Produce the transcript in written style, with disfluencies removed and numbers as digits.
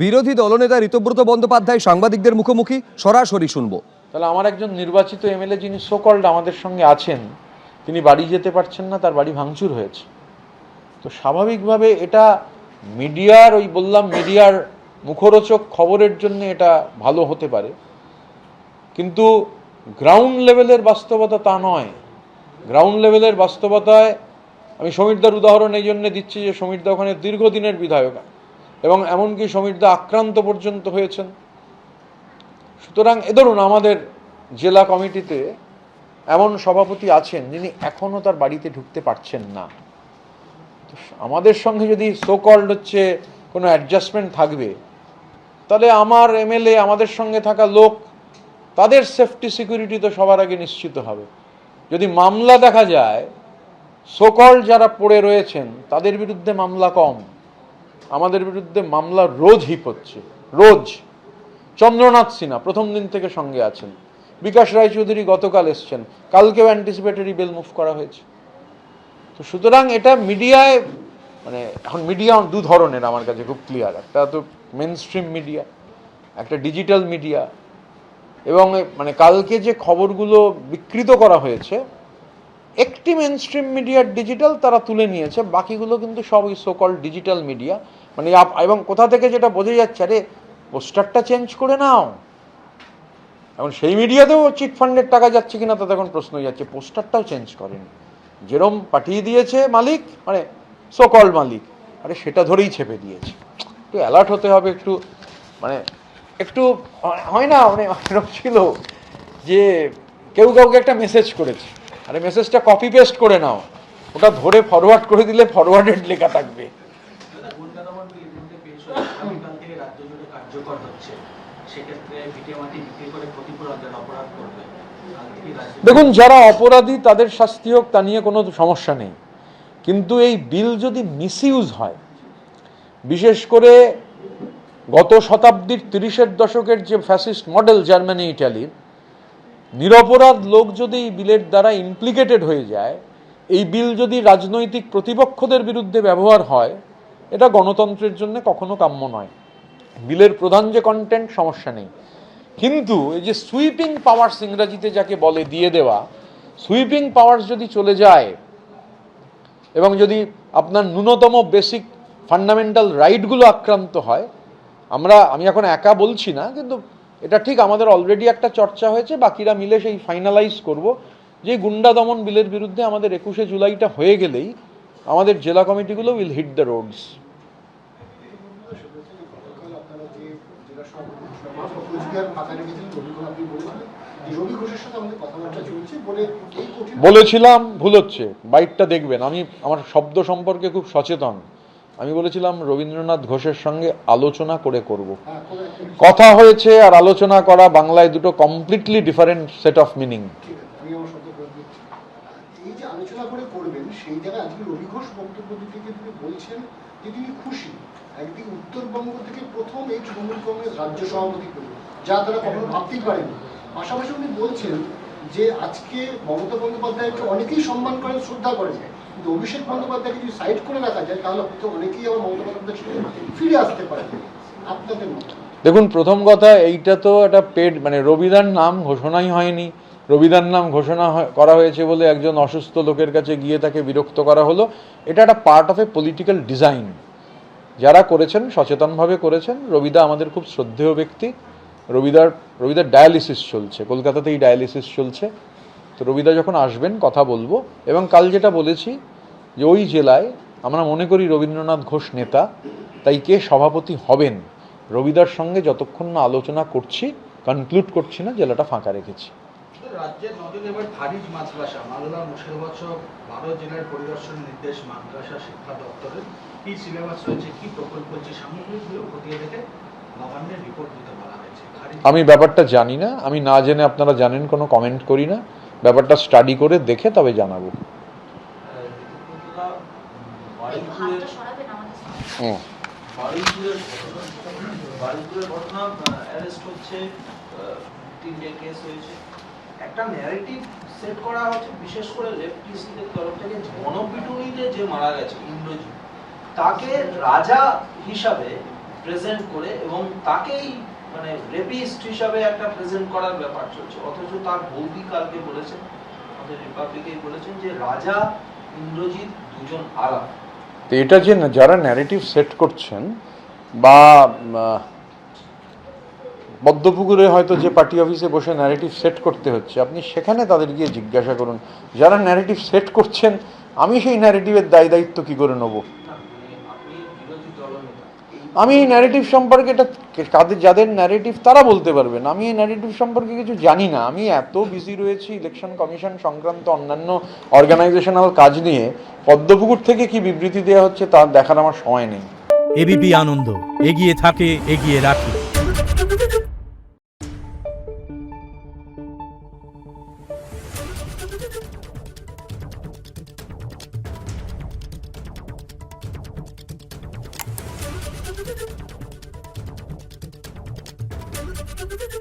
বিরোধী দলনেতা ঋতব্রত বন্দ্যোপাধ্যায় সাংবাদিকদের মুখোমুখি, সরাসরি শুনবো। তাহলে আমার একজন নির্বাচিত এমএলএ যিনি সোকল্ড আমাদের সঙ্গে আছেন, তিনি বাড়ি যেতে পারছেন না, তার বাড়ি ভাঙচুর হয়েছে। তো স্বাভাবিকভাবে এটা মিডিয়ার, ওই বললাম মিডিয়ার মুখরোচক খবরের জন্য এটা ভালো হতে পারে, কিন্তু গ্রাউন্ড লেভেলের বাস্তবতা তা নয়। গ্রাউন্ড লেভেলের বাস্তবতায় আমি সমীরদার উদাহরণ এই জন্য দিচ্ছি যে সমীরদা ওখানে দীর্ঘদিনের বিধায়ক এবং এমনকি সমীরদা আক্রান্ত পর্যন্ত হয়েছেন। সুতরাং ধরুন আমাদের জেলা কমিটিতে এমন সভাপতি আছেন যিনি এখনও তার বাড়িতে ঢুকতে পারছেন না। আমাদের সঙ্গে যদি সোকল্ড হচ্ছে কোনো অ্যাডজাস্টমেন্ট থাকবে, তাহলে আমার এমএলএ, আমাদের সঙ্গে থাকা লোক, তাদের সেফটি সিকিউরিটি তো সবার আগে নিশ্চিত হবে। যদি মামলা দেখা যায়, সোকল্ড যারা পড়ে রয়েছেন তাদের বিরুদ্ধে মামলা কম, আমাদের বিরুদ্ধে মামলা রোজ হিপ হচ্ছে, রোজ। চন্দ্রনাথ সিনহা প্রথম দিন থেকে সঙ্গে আছেন, বিকাশ রায়চৌধুরী গতকাল এসছেন, কালকেও অ্যান্টিসিপেটরি বেল মুভ করা হয়েছে। তো সুতরাং এটা মিডিয়ায়, মানে এখন মিডিয়া দু ধরনের আমার কাছে খুব ক্লিয়ার। একটা তো মেন স্ট্রিম মিডিয়া, একটা ডিজিটাল মিডিয়া। এবং মানে কালকে যে খবরগুলো বিকৃত করা হয়েছে, একটি মেন স্ট্রিম মিডিয়ার ডিজিটাল তারা তুলে নিয়েছে, বাকিগুলো কিন্তু সব ওই সোকল ডিজিটাল মিডিয়া। মানে এবং কোথা থেকে যেটা বোঝা যাচ্ছে, আরে পোস্টারটা চেঞ্জ করে নাও। এখন সেই মিডিয়াতেও চিট ফান্ডের টাকা যাচ্ছে কিনা তাতে এখন প্রশ্ন যাচ্ছে, পোস্টারটাও চেঞ্জ করেনি, যেরম পাঠিয়ে দিয়েছে মালিক, মানে সোকল মালিক, আরে সেটা ধরেই ছেপে দিয়েছে। একটু অ্যালার্ট হতে হবে, একটু মানে একটু হয় না, মানে এরকম ছিল যে কেউ কাউকে একটা মেসেজ করেছে, আরে মেসেজটা কপি পেস্ট করে নাও, ওটা ধরে ফরওয়ার্ড করে দিলে ফরওয়ার্ডেড লেখা থাকবে। দেখুন, যারা অপরাধী তাদের শাস্তি হোক, তা নিয়ে কোনো সমস্যা নেই, কিন্তু এই বিল যদি মিসইউজ হয়, বিশেষ করে গত শতাব্দীর 30-এর দশকের যে ফ্যাসিস্ট মডেল জার্মানি, ইটালির, নিরপরাধ লোক যদি এই বিলের দ্বারা ইমপ্লিকেটেড হয়ে যায়, এই বিল যদি রাজনৈতিক প্রতিপক্ষদের বিরুদ্ধে ব্যবহার হয়, এটা গণতন্ত্রের জন্য কখনো কাম্য নয়। বিলের প্রধান যে কন্টেন্ট, সমস্যা নেই, কিন্তু এই যে সুইপিং পাওয়ার্স ইংরাজিতে যাকে বলে দিয়ে দেওয়া, সুইপিং পাওয়ার্স যদি চলে যায় এবং যদি আপনার ন্যূনতম বেসিক ফান্ডামেন্টাল রাইটগুলো আক্রান্ত হয়, আমি এখন একা বলছি না, কিন্তু এটা ঠিক আমাদের অলরেডি একটা চর্চা হয়েছে, বাকিরা মিলে সেই ফাইনালাইজ করব যে গুন্ডা দমন বিলের বিরুদ্ধে আমাদের 21শে জুলাইটা হয়ে গেলেই আমাদের জেলা কমিটিগুলো উইল হিট দ্য রোডস। বলেছিলাম, ভুল হচ্ছে, বাইটটা দেখবেন, আমি আমার শব্দ সম্পর্কে খুব সচেতন। আমি বলেছিলাম রবীন্দ্রনাথ ঘোষের সঙ্গে আলোচনা করে করব। কথা হয়েছে আর আলোচনা করা বাংলায় দুটো completely different set of meaning. এই যে আলোচনা করে করবেন, সেই জায়গায় আজকে রবি ঘোষ বক্তব্য দিতে গিয়ে বলছেন যে তিনি খুশি, একদিকে উত্তরবঙ্গ থেকে প্রথম এই তৃণমূল কংগ্রেস রাজ্য সভাপতি করবে, যা তারা কখনো ভাবতেই পারেনি। পাশাপাশি উনি বলছেন যে আজকে মমতা বন্দ্যোপাধ্যায়কে অনেকেই সম্মান করেন, শ্রদ্ধা করেন, কিন্তু অভিষেক বন্দ্যোপাধ্যায়কে যদি সাইড করে রাখা যায়, তাহলে হয়তো অনেকেই আবার মমতা বন্দ্যোপাধ্যায়ের সঙ্গে ফিরে আসতে পারে। আপনাদের মত? দেখুন, প্রথম কথা, এইটা তো একটা পেড, মানে রবিদার নাম ঘোষণাই হয়নি। রবিদার নাম ঘোষণা করা হয়েছে বলে একজন অসুস্থ লোকের কাছে গিয়ে তাকে বিরক্ত করা হলো। এটা একটা part of a political design. যারা করেছেন সচেতনভাবে করেছেন। রবিদা আমাদের খুব শ্রদ্ধেয় ব্যক্তি। রবিদার ডায়ালিসিস চলছে, কলকাতাতেই ডায়ালিসিস চলছে। তো রবিদা যখন আসবেন কথা বলবো। এবং কাল যেটা বলেছি যে ওই জেলায় আমরা মনে করি রবীন্দ্রনাথ ঘোষ নেতা, তাই কে সভাপতি হবেন রবিদার সঙ্গে যতক্ষণ না আলোচনা করছি, কনক্লুড করছি না, জেলাটা ফাঁকা রেখেছি। রাজ্যের নজরে এবার খারিজ মাদ্রাসা, মালদা মুর্শিদাবাদ 12 জেলার পরিদর্শন নির্দেশ মাদ্রাসা শিক্ষা দপ্তরের। কি সিলেবাস রয়েছে, কি প্রকল্প হচ্ছে, সামগ্রিকগুলো খতিয়ে দেখে নবান্নের রিপোর্ট দিতে বলা হয়েছে। আমি ব্যাপারটা জানি না, আমি না জেনে, আপনারা জানেন, কোনো কমেন্ট করি না। ব্যাপারটা স্টাডি করে দেখে তবে জানাবো। একটা ন্যারেটিভ সেট করা হচ্ছে, বিশেষ করে লেফটিস্টদের তরফ থেকে, গণপিটুনিতে যে মারা গেছে ইন্দ্রজিৎ, তাকে রাজা হিসাবে প্রেজেন্ট করে এবং তাকেই মানে রেপিস্ট হিসাবে একটা প্রেজেন্ট করার ব্যাপার চলছে, অথচ তার বৌদি কালকে বলেছেন, আমাদের রিপাবলিকেই বলেছেন যে রাজা ইন্দ্রজিৎ দুজন আলাদা। তো এটা যে যারা ন্যারেটিভ সেট করছেন বা পদ্মপুকুরে হয়তো যে পার্টি অফিসে বসে ন্যারেটিভ সেট করতে হচ্ছে, আপনি সেখানে তাদের গিয়ে জিজ্ঞাসা করুন যারা ন্যারেটিভ সেট করছেন আমি সেই ন্যারেটিভের দায় দায়িত্ব কী করে নেব। আপনি বিরোধী দলনেতা, আমি এই ন্যারেটিভ সম্পর্কে এটা যাদের ন্যারেটিভ তারা বলতে পারবেন, আমি এই ন্যারেটিভ সম্পর্কে কিছু জানি না। আমি এত বিজি রয়েছি ইলেকশন কমিশন সংক্রান্ত অন্যান্য অর্গানাইজেশনাল কাজ নিয়ে, পদ্মপুকুর থেকে কি বিবৃতি দেওয়া হচ্ছে তা দেখার আমার সময় নেই। এবিপি আনন্দ, এগিয়ে থাকে, এগিয়ে রাখে। Thank you.